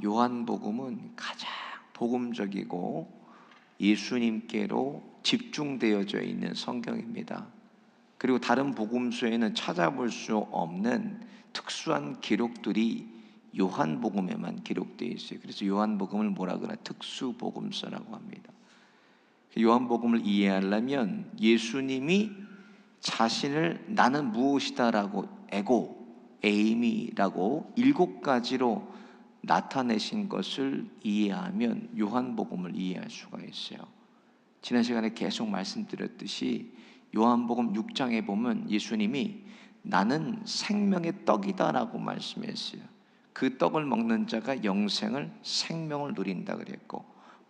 요한복음은 가장 복음적이고 예수님께로 집중되어져 있는 성경입니다. 그리고 다른 복음서에는 찾아볼 수 없는 특수한 기록들이 요한복음에만 기록되어 있어요. 그래서 요한복음을 뭐라 그러나 특수복음서라고 합니다. 요한복음을 이해하려면 예수님이 자신을 나는 무엇이다라고 에이미라고 7가지로 나타내신 것을 이해하면 요한복음을 이해할 수가 있어요. 지난 시간에 계속 말씀드렸듯이 요한복음 6장에 보면 예수님이 나는 생명의 떡이다라고 말씀했어요. 그 떡을 먹는 자가 영생을 생명을 누린다 그랬고,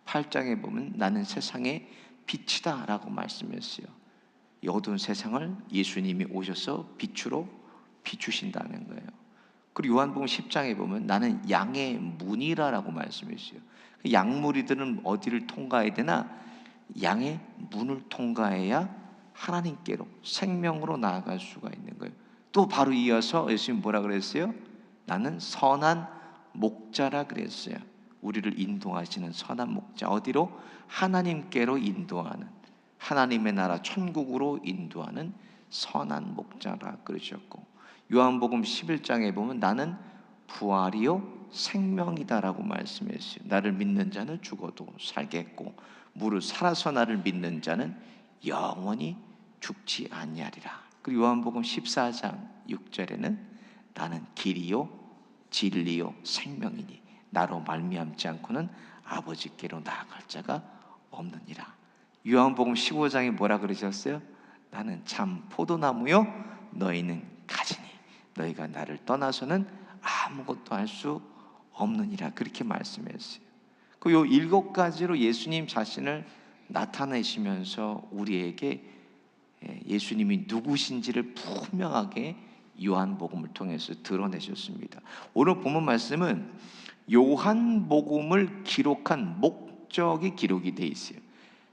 8장에 보면 나는 세상의 빛이다 라고 말씀했어요. 이 어두운 세상을 예수님이 오셔서 빛으로 비추신다는 거예요. 그리고 요한복음 10장에 보면 나는 양의 문이라고 말씀했어요. 양무리들은 어디를 통과해야 되나? 양의 문을 통과해야 하나님께로 생명으로 나아갈 수가 있는 거예요. 또 바로 이어서 예수님 뭐라 그랬어요? 나는 선한 목자라 그랬어요. 우리를 인도하시는 선한 목자. 어디로? 하나님께로 인도하는, 하나님의 나라 천국으로 인도하는 선한 목자라 그러셨고, 요한복음 11장에 보면 나는 부활이요 생명이다라고 말씀했어요. 나를 믿는 자는 죽어도 살겠고 무릇 살아서 나를 믿는 자는 영원히 죽지 아니하리라. 그리고 요한복음 14장 6절에는 나는 길이요 진리요 생명이니 나로 말미암지 않고는 아버지께로 나아갈 자가 없느니라. 요한복음 15장에 뭐라 그러셨어요? 나는 참 포도나무요 너희는 가지니 너희가 나를 떠나서는 아무것도 할 수 없느니라. 그렇게 말씀했어요. 그 요 7가지로 예수님 자신을 나타내시면서 우리에게 예수님이 누구신지를 분명하게 요한복음을 통해서 드러내셨습니다. 오늘 본문 말씀은 요한복음을 기록한 목적이 기록이 되어 있어요.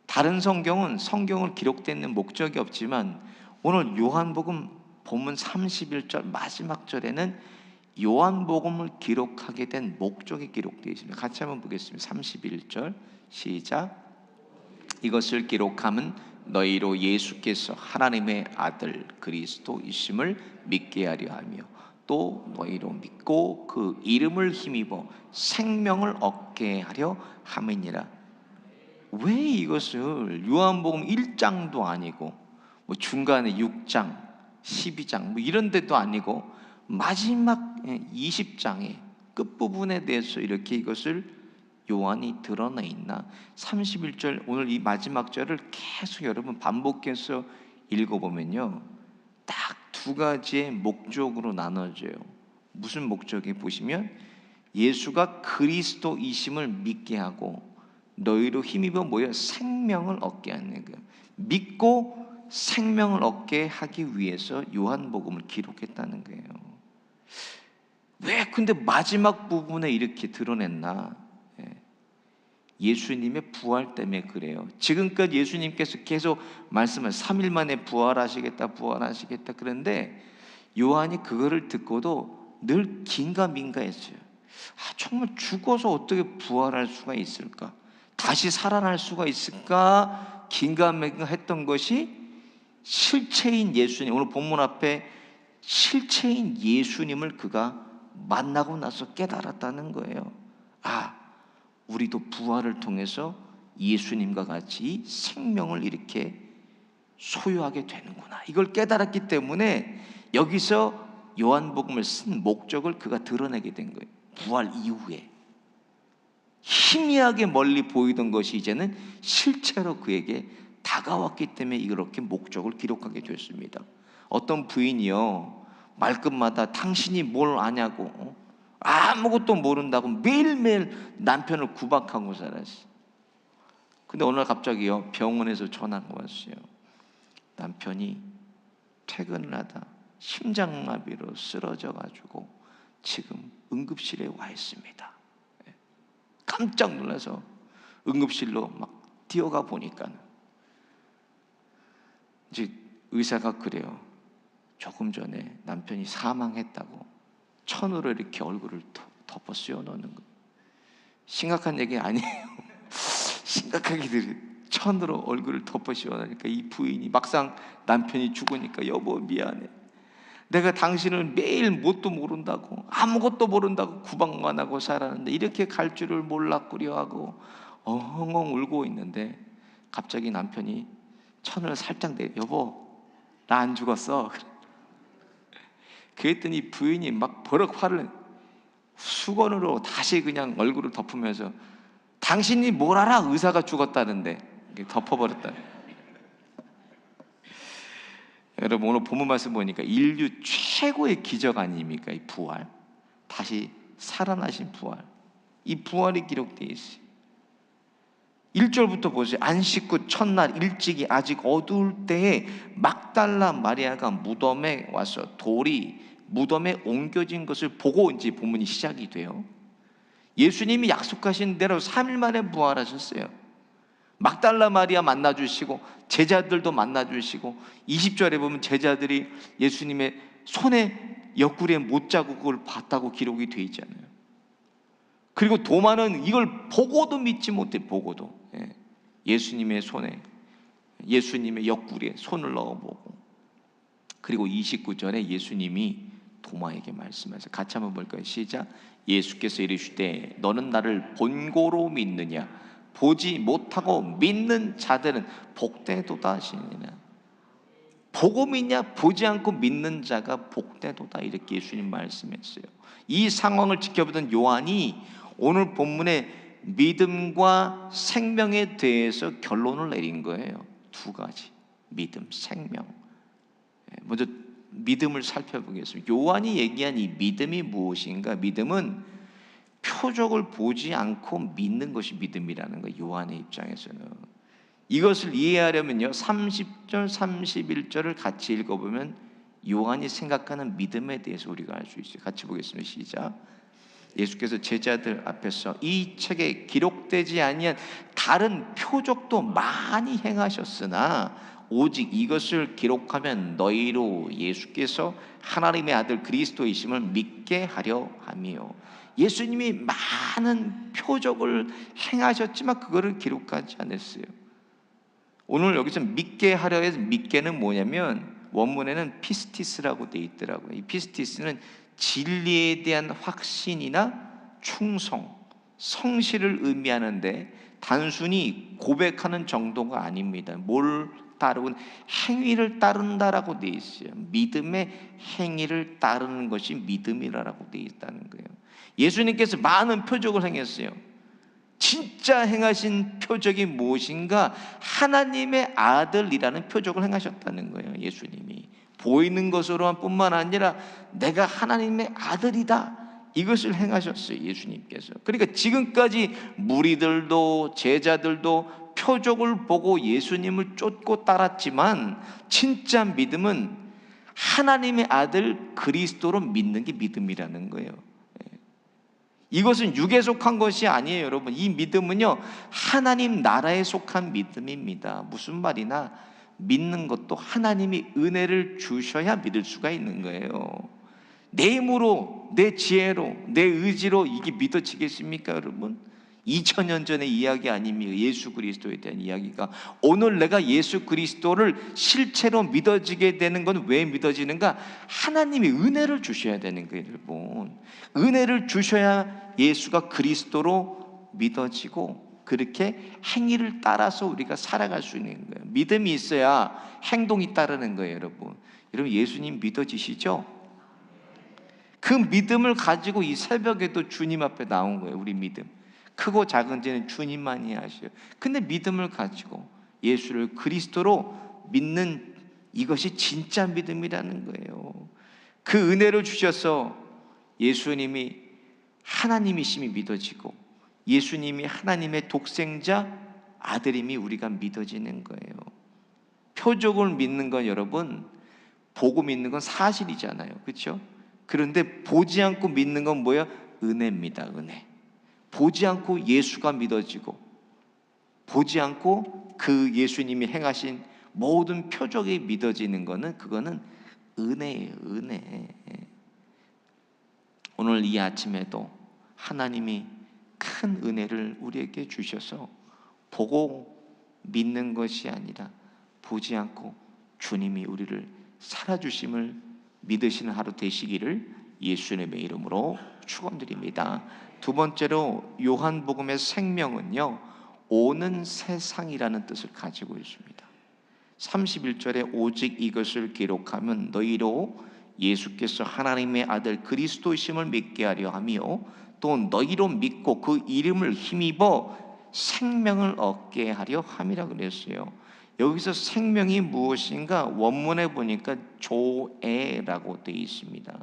다른 성경을 기록되는 목적이 없지만 오늘 요한복음 본문 31절 마지막 절에는 요한복음을 기록하게 된 목적이 기록되어 있습니다. 같이 한번 보겠습니다. 31절 시작. 이것을 기록함은 너희로 예수께서 하나님의 아들 그리스도이심을 믿게 하려 하며 또 너희로 믿고 그 이름을 힘입어 생명을 얻게 하려 함이니라. 왜 이것을 요한복음 1장도 아니고 뭐 중간에 6장, 12장 뭐 이런 데도 아니고 마지막 20장의 끝부분에 대해서 이렇게 이것을 요한이 드러나 있나? 31절 오늘 이 마지막 절을 계속 여러분 반복해서 읽어보면요 딱 2가지의 목적으로 나눠져요. 무슨 목적이 보시면 예수가 그리스도이심을 믿게 하고 너희로 힘입어 모여 생명을 얻게 하는 거예요. 믿고 생명을 얻게 하기 위해서 요한복음을 기록했다는 거예요. 왜 근데 마지막 부분에 이렇게 드러냈나? 예수님의 부활 때문에 그래요. 지금까지 예수님께서 계속 말씀을 3일 만에 부활하시겠다 그런데 요한이 그거를 듣고도 늘 긴가민가했어요. 정말 죽어서 어떻게 부활할 수가 있을까? 다시 살아날 수가 있을까? 긴가민가했던 것이 실체인 예수님, 오늘 본문 앞에 실체인 예수님을 그가 만나고 나서 깨달았다는 거예요. 우리도 부활을 통해서 예수님과 같이 생명을 이렇게 소유하게 되는구나. 이걸 깨달았기 때문에 여기서 요한복음을 쓴 목적을 그가 드러내게 된 거예요. 부활 이후에 희미하게 멀리 보이던 것이 이제는 실체로 그에게 다가왔기 때문에 이렇게 목적을 기록하게 됐습니다. 어떤 부인이요 말끝마다 당신이 뭘 아냐고 아무것도 모른다고 매일매일 남편을 구박하고 살았어요. 근데 어느 날 갑자기요 병원에서 전화가 왔어요. 남편이 퇴근을 하다 심장마비로 쓰러져 가지고 지금 응급실에 와 있습니다. 깜짝 놀라서 응급실로 막 뛰어가 보니까 이제 의사가 그래요. 조금 전에 남편이 사망했다고 천으로 이렇게 얼굴을 덮어 씌워 놓는 거예요. 심각한 얘기 아니에요. 심각하게 천으로 얼굴을 덮어 씌워놓으니까 이 부인이 막상 남편이 죽으니까 여보 미안해. 내가 당신을 매일 뭣도 모른다고 아무것도 모른다고 구박만 하고 살았는데 이렇게 갈 줄을 몰랐구려 하고 엉엉 울고 있는데 갑자기 남편이 천을 살짝 내려 여보 나 안 죽었어. 그랬더니 부인이 막 버럭 화를 수건으로 다시 그냥 얼굴을 덮으면서 당신이 뭘 알아? 의사가 죽었다는데 덮어버렸다. 여러분 오늘 본문 말씀 보니까 인류 최고의 기적 아닙니까? 이 부활, 다시 살아나신 부활, 이 부활이 기록되어 있어요. 1절부터 보세요. 안식구 첫날 일찍이 아직 어두울 때에 막달라 마리아가 무덤에 와서 돌이 무덤에 옮겨진 것을 보고 이제 본문이 시작이 돼요. 예수님이 약속하신 대로 3일 만에 부활하셨어요. 막달라 마리아 만나주시고 제자들도 만나주시고 20절에 보면 제자들이 예수님의 손에 옆구리에 못자국을 봤다고 기록이 되어 있잖아요. 그리고 도마는 이걸 보고도 믿지 못해. 보고도 예수님의 손에 예수님의 옆구리에 손을 넣어보고 그리고 29절에 예수님이 도마에게 말씀하셔서 같이 한번 볼까요? 시작. 예수께서 이르시되 너는 나를 본고로 믿느냐 보지 못하고 믿는 자들은 복되도다 하시니라. 보고 믿냐 보지 않고 믿는 자가 복되도다 이렇게 예수님 말씀했어요. 이 상황을 지켜보던 요한이 오늘 본문의 믿음과 생명에 대해서 결론을 내린 거예요. 두 가지, 믿음, 생명. 먼저 믿음을 살펴보겠습니다. 요한이 얘기한 이 믿음이 무엇인가? 믿음은 표적을 보지 않고 믿는 것이 믿음이라는 거예요. 요한의 입장에서는. 이것을 이해하려면요 30절 31절을 같이 읽어보면 요한이 생각하는 믿음에 대해서 우리가 알 수 있어요. 같이 보겠습니다. 시작. 예수께서 제자들 앞에서 이 책에 기록되지 아니한 다른 표적도 많이 행하셨으나 오직 이것을 기록하면 너희로 예수께서 하나님의 아들 그리스도이심을 믿게 하려 함이요. 예수님이 많은 표적을 행하셨지만 그거를 기록하지 않았어요. 오늘 여기서 믿게 하려 해서 믿게는 뭐냐면 원문에는 피스티스라고 되어 있더라고요. 이 피스티스는 진리에 대한 확신이나 충성, 성실을 의미하는데 단순히 고백하는 정도가 아닙니다. 뭘 따르고 행위를 따른다라고 되어 있어요. 믿음의 행위를 따르는 것이 믿음이라고 되어 있다는 거예요. 예수님께서 많은 표적을 행했어요. 진짜 행하신 표적이 무엇인가? 하나님의 아들이라는 표적을 행하셨다는 거예요. 예수님이 보이는 것으로만 뿐만 아니라 내가 하나님의 아들이다 이것을 행하셨어요. 예수님께서. 그러니까 지금까지 무리들도 제자들도 표적을 보고 예수님을 쫓고 따랐지만 진짜 믿음은 하나님의 아들 그리스도로 믿는 게 믿음이라는 거예요. 이것은 육에 속한 것이 아니에요. 여러분 이 믿음은요 하나님 나라에 속한 믿음입니다. 무슨 말이나 믿는 것도 하나님이 은혜를 주셔야 믿을 수가 있는 거예요. 내 힘으로 내 지혜로 내 의지로 이게 믿어지겠습니까? 여러분 2000년 전의 이야기 아닙니까? 예수 그리스도에 대한 이야기가 오늘 내가 예수 그리스도를 실체로 믿어지게 되는 건 왜 믿어지는가? 하나님이 은혜를 주셔야 되는 거예요. 여러분 은혜를 주셔야 예수가 그리스도로 믿어지고 그렇게 행위를 따라서 우리가 살아갈 수 있는 거예요. 믿음이 있어야 행동이 따르는 거예요. 여러분 예수님 믿어지시죠? 그 믿음을 가지고 이 새벽에도 주님 앞에 나온 거예요. 우리 믿음 크고 작은지는 주님만이 아셔요. 근데 믿음을 가지고 예수를 그리스도로 믿는 이것이 진짜 믿음이라는 거예요. 그 은혜를 주셔서 예수님이 하나님이심이 믿어지고 예수님이 하나님의 독생자 아들임이 우리가 믿어지는 거예요. 표적을 믿는 건 여러분 보고 믿는 건 사실이잖아요. 그렇죠? 그런데 보지 않고 믿는 건 뭐예요? 은혜입니다. 은혜. 보지 않고 예수가 믿어지고 보지 않고 그 예수님이 행하신 모든 표적이 믿어지는 것은 그거는 은혜예요. 은혜. 오늘 이 아침에도 하나님이 큰 은혜를 우리에게 주셔서 보고 믿는 것이 아니라 보지 않고 주님이 우리를 살아주심을 믿으시는 하루 되시기를 예수님의 이름으로 축원드립니다. 두 번째로 요한복음의 생명은요, 오는 세상이라는 뜻을 가지고 있습니다. 31절에 오직 이것을 기록하면 너희로 예수께서 하나님의 아들 그리스도이심을 믿게 하려 하며 또 너희로 믿고 그 이름을 힘입어 생명을 얻게 하려 함이라 그랬어요. 여기서 생명이 무엇인가 원문에 보니까 조에라고 되어 있습니다.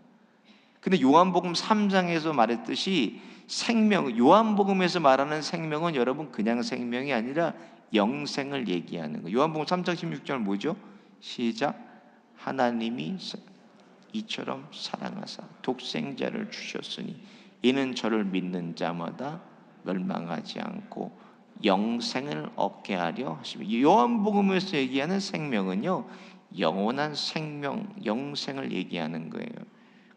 근데 요한복음 3장에서 말했듯이 생명, 요한복음에서 말하는 생명은 여러분 그냥 생명이 아니라 영생을 얘기하는 거예요. 요한복음 3장 16절 뭐죠? 시작. 하나님이 이처럼 사랑하사 독생자를 주셨으니 이는 저를 믿는 자마다 멸망하지 않고 영생을 얻게 하려 하십니다. 요한복음에서 얘기하는 생명은요, 영원한 생명, 영생을 얘기하는 거예요.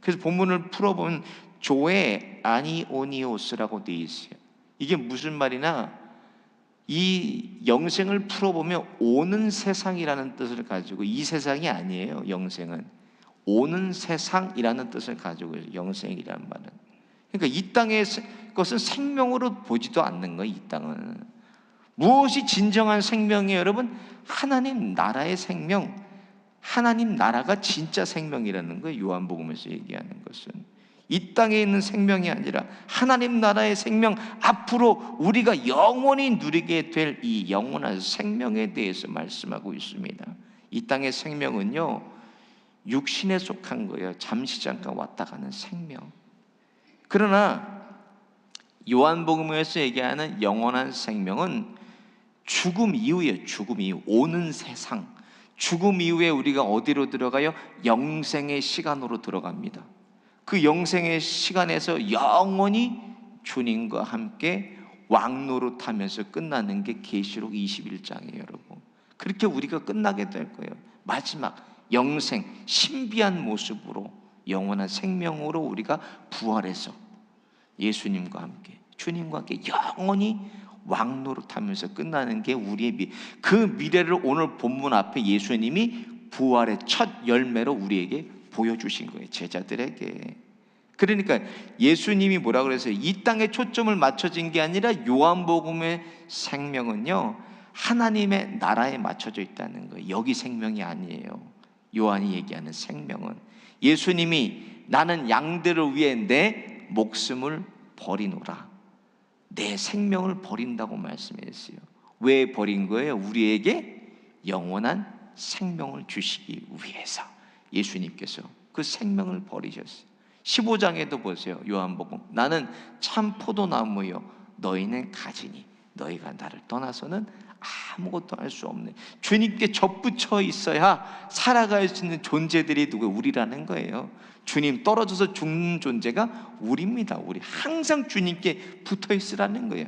그래서 본문을 풀어보면 조에 아니오니오스라고 되어 있어요. 이게 무슨 말이나 이 영생을 풀어보면 오는 세상이라는 뜻을 가지고, 이 세상이 아니에요. 영생은 오는 세상이라는 뜻을 가지고 있어요. 영생이라는 말은. 그러니까 이 땅의 것은 생명으로 보지도 않는 거예요. 이 땅은 무엇이 진정한 생명이에요, 여러분? 하나님 나라의 생명, 하나님 나라가 진짜 생명이라는 거예요. 요한복음에서 얘기하는 것은 이 땅에 있는 생명이 아니라 하나님 나라의 생명, 앞으로 우리가 영원히 누리게 될 이 영원한 생명에 대해서 말씀하고 있습니다. 이 땅의 생명은요, 육신에 속한 거예요. 잠시 잠깐 왔다 가는 생명. 그러나 요한복음에서 얘기하는 영원한 생명은 죽음 이후에, 죽음 이후, 오는 세상, 죽음 이후에 우리가 어디로 들어가요? 영생의 시간으로 들어갑니다. 그 영생의 시간에서 영원히 주님과 함께 왕노릇하면서 끝나는 게 계시록 21장이에요, 여러분. 그렇게 우리가 끝나게 될 거예요. 마지막 영생, 신비한 모습으로, 영원한 생명으로 우리가 부활해서 예수님과 함께, 주님과 함께 영원히 왕노릇하면서 끝나는 게 우리의 그 미래를 오늘 본문 앞에 예수님이 부활의 첫 열매로 우리에게 보여주신 거예요, 제자들에게. 그러니까 예수님이 뭐라 그랬어요? 이 땅에 초점을 맞춰진 게 아니라 요한복음의 생명은요, 하나님의 나라에 맞춰져 있다는 거예요. 여기 생명이 아니에요. 요한이 얘기하는 생명은 예수님이 나는 양들을 위해 내 목숨을 버리노라, 내 생명을 버린다고 말씀했어요. 왜 버린 거예요? 우리에게 영원한 생명을 주시기 위해서 예수님께서 그 생명을 버리셨어요. 15장에도 보세요. 요한복음, 나는 참 포도나무요 너희는 가지니 너희가 나를 떠나서는 아무것도 할 수 없네. 주님께 접붙여 있어야 살아갈 수 있는 존재들이 누구예요? 우리라는 거예요. 주님 떨어져서 죽는 존재가 우리입니다. 우리 항상 주님께 붙어 있으라는 거예요.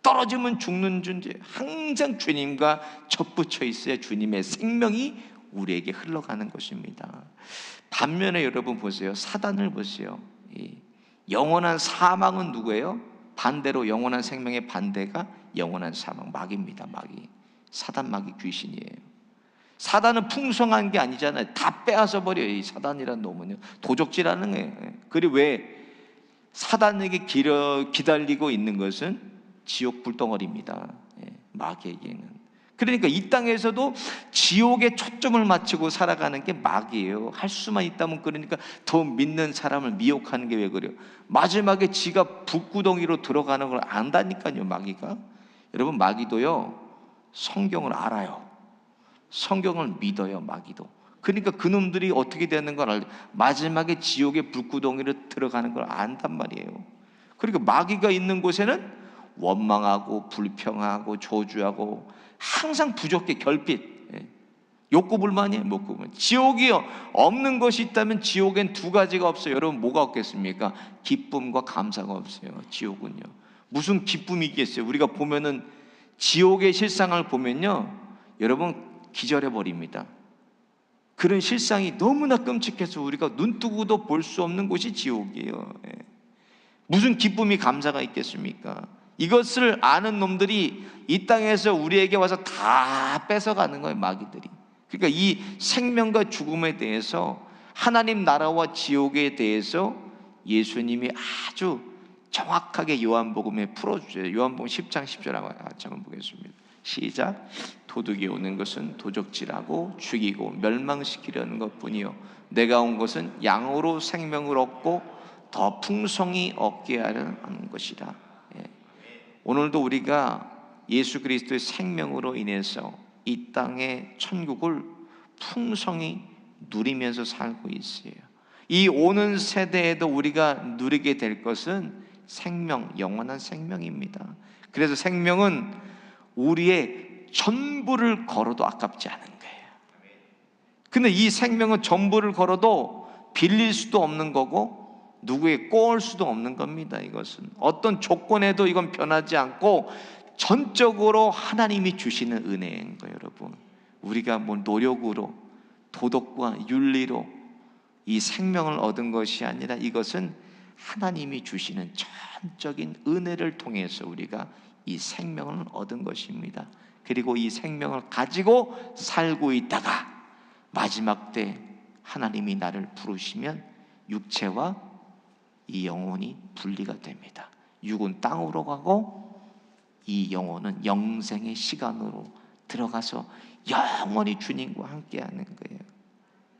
떨어지면 죽는 존재, 항상 주님과 접붙여 있어야 주님의 생명이 우리에게 흘러가는 것입니다. 반면에 여러분 보세요. 사단을 보세요. 영원한 사망은 누구예요? 반대로 영원한 생명의 반대가 영원한 사망, 마귀입니다. 마귀, 사단, 마귀, 귀신이에요. 사단은 풍성한 게 아니잖아요. 다 빼앗아 버려요. 이 사단이라는 놈은요, 도적질하는 거예요. 그리고 왜 사단에게 기다리고 있는 것은 지옥 불덩어리입니다. 마귀에게는. 그러니까 이 땅에서도 지옥에 초점을 맞추고 살아가는 게 마귀예요. 할 수만 있다면. 그러니까 더 믿는 사람을 미혹하는 게 왜 그래요? 마지막에 지가 불구덩이로 들어가는 걸 안다니까요, 마귀가. 여러분, 마귀도요 성경을 알아요. 성경을 믿어요, 마귀도. 그러니까 그놈들이 어떻게 되는 걸 알죠. 마지막에 지옥의 불구덩이로 들어가는 걸 안단 말이에요. 그러니까 마귀가 있는 곳에는 원망하고 불평하고 저주하고 항상 부족해, 결핍, 욕구 불만이에요. 욕구 불만. 지옥이요, 없는 것이 있다면 지옥엔 두 가지가 없어요. 여러분, 뭐가 없겠습니까? 기쁨과 감사가 없어요. 지옥은요, 무슨 기쁨이 있겠어요? 우리가 보면은 지옥의 실상을 보면요, 여러분 기절해 버립니다. 그런 실상이 너무나 끔찍해서 우리가 눈 뜨고도 볼 수 없는 곳이 지옥이에요. 무슨 기쁨이 감사가 있겠습니까? 이것을 아는 놈들이 이 땅에서 우리에게 와서 다 뺏어가는 거예요, 마귀들이. 그러니까 이 생명과 죽음에 대해서, 하나님 나라와 지옥에 대해서 예수님이 아주 정확하게 요한복음에 풀어주세요. 요한복음 10장 10절 같이 한번 보겠습니다. 시작. 도둑이 오는 것은 도적질하고 죽이고 멸망시키려는 것뿐이요 내가 온 것은 양으로 생명을 얻고 더 풍성히 얻게 하려는 것이라. 예. 오늘도 우리가 예수 그리스도의 생명으로 인해서 이 땅의 천국을 풍성히 누리면서 살고 있어요. 이 오는 세대에도 우리가 누리게 될 것은 생명, 영원한 생명입니다. 그래서 생명은 우리의 전부를 걸어도 아깝지 않은 거예요. 근데 이 생명은 전부를 걸어도 빌릴 수도 없는 거고 누구에게 꼬을 수도 없는 겁니다. 이것은 어떤 조건에도 이건 변하지 않고 전적으로 하나님이 주시는 은혜인 거예요, 여러분. 우리가 뭐 노력으로, 도덕과 윤리로 이 생명을 얻은 것이 아니라 이것은 하나님이 주시는 전적인 은혜를 통해서 우리가 이 생명을 얻은 것입니다. 그리고 이 생명을 가지고 살고 있다가 마지막 때 하나님이 나를 부르시면 육체와 이 영혼이 분리가 됩니다. 육은 땅으로 가고 이 영혼은 영생의 시간으로 들어가서 영원히 주님과 함께하는 거예요.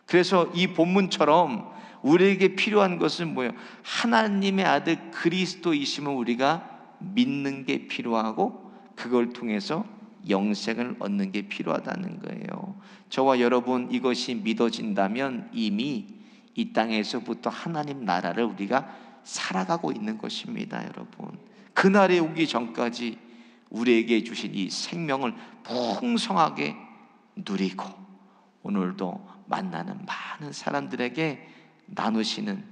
그래서 이 본문처럼 우리에게 필요한 것은 뭐예요? 하나님의 아들 그리스도이심을 우리가 믿는 게 필요하고 그걸 통해서 영생을 얻는 게 필요하다는 거예요. 저와 여러분 이것이 믿어진다면 이미 이 땅에서부터 하나님 나라를 우리가 살아가고 있는 것입니다, 여러분. 그날이 오기 전까지 우리에게 주신 이 생명을 풍성하게 누리고 오늘도 만나는 많은 사람들에게 나누시는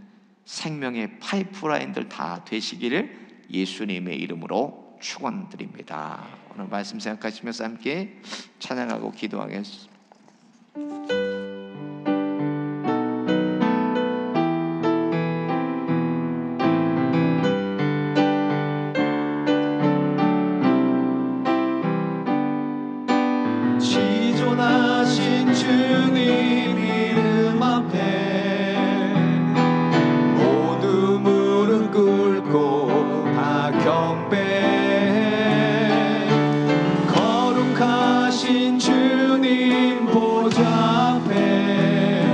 생명의 파이프라인들 다 되시기를 예수님의 이름으로 축원드립니다. 오늘 말씀 생각하시면서 함께 찬양하고 기도하겠습니다. 지존하신 주님 이름 앞에 모두 무릎 꿇고 다 경배, 거룩하신 주님 보좌 앞에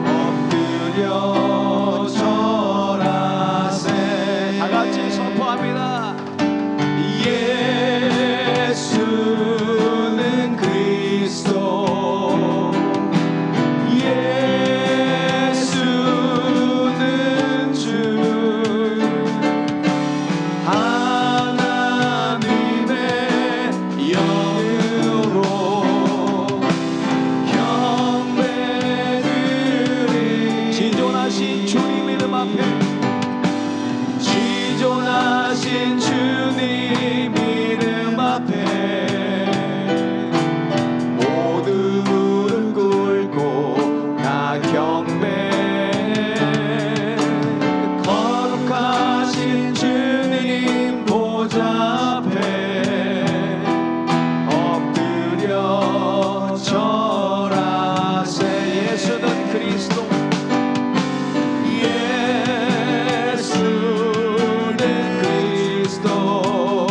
엎드려 절하세. 다 같이 선포합니다. 예수는 그리스도, 예수는 주, 하나님의 영으로 경배드리. 지존하신 주님 이름 앞에, 지존하신 주님 이름 앞에 모두 무릎 꿇고 다 경배, 거룩하신 주님 보좌 앞에 엎드려 절하세. 예수는 그리스도, 예수는 그리스도,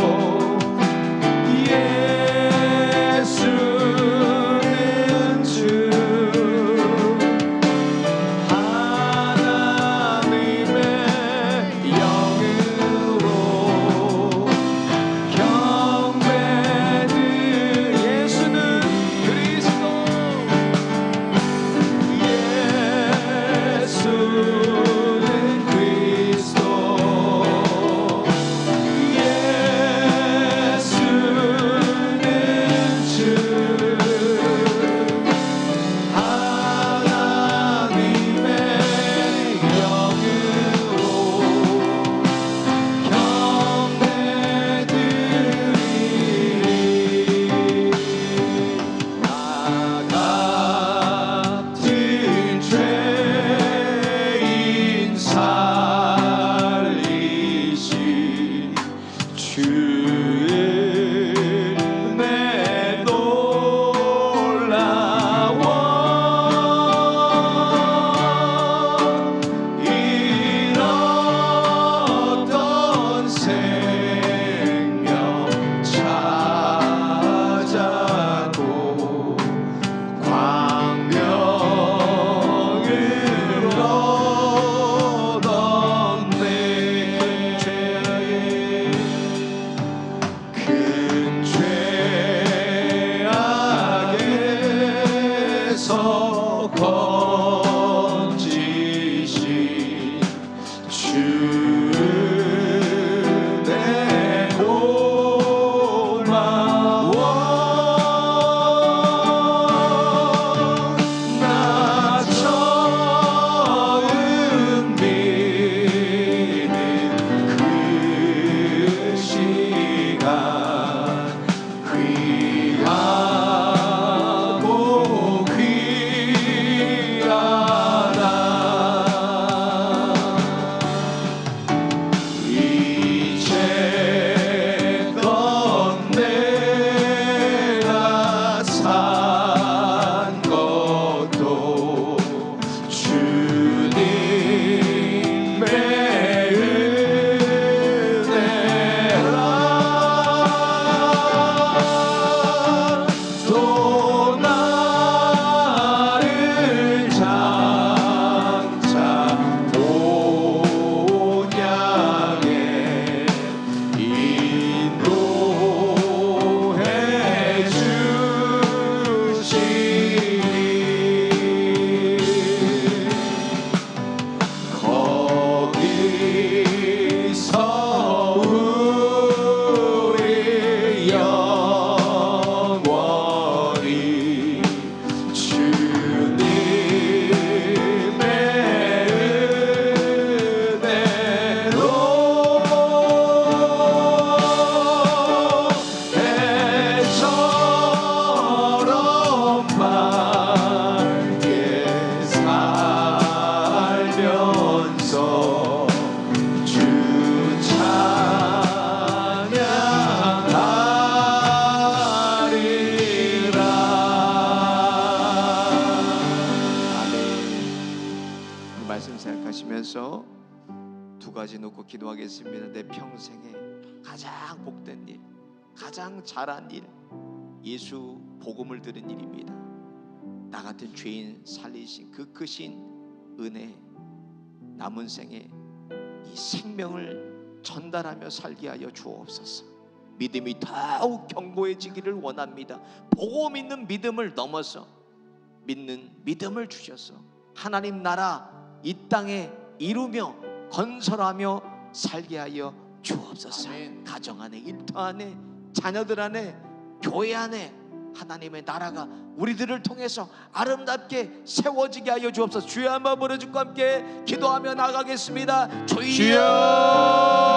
내 고마워 나 처음 믿는 그 시간 귀하고 귀하다 이제껏 내가 산 것도 주님의 은혜라 또 나를 장차 본향에 인도해 주시니 거기서 우리 영원히 주님의 은혜로 해처럼 맑게 살면서 주 찬양하리라. 아멘. 이 말씀 생각하시면서 두 가지 놓고 기도하겠습니다. 내 평생에 가장 복된 일, 가장 잘한 일, 예수 복음을 들은 일입니다. 나 같은 죄인 살리신 그 크신 은혜, 남은 생에 이 생명을 전달하며 살게 하여 주옵소서. 믿음이 더욱 견고해지기를 원합니다. 보고 믿는 믿음을 넘어서 믿는 믿음을 주셔서 하나님 나라 이 땅에 이루며 건설하며 살게 하여 주옵소서. 아멘. 가정 안에, 일터 안에, 자녀들 안에, 교회 안에 하나님의 나라가 우리들을 통해서 아름답게 세워지게 하여 주옵소서. 주여 한번 부르짖고 함께 기도하며 나가겠습니다. 주여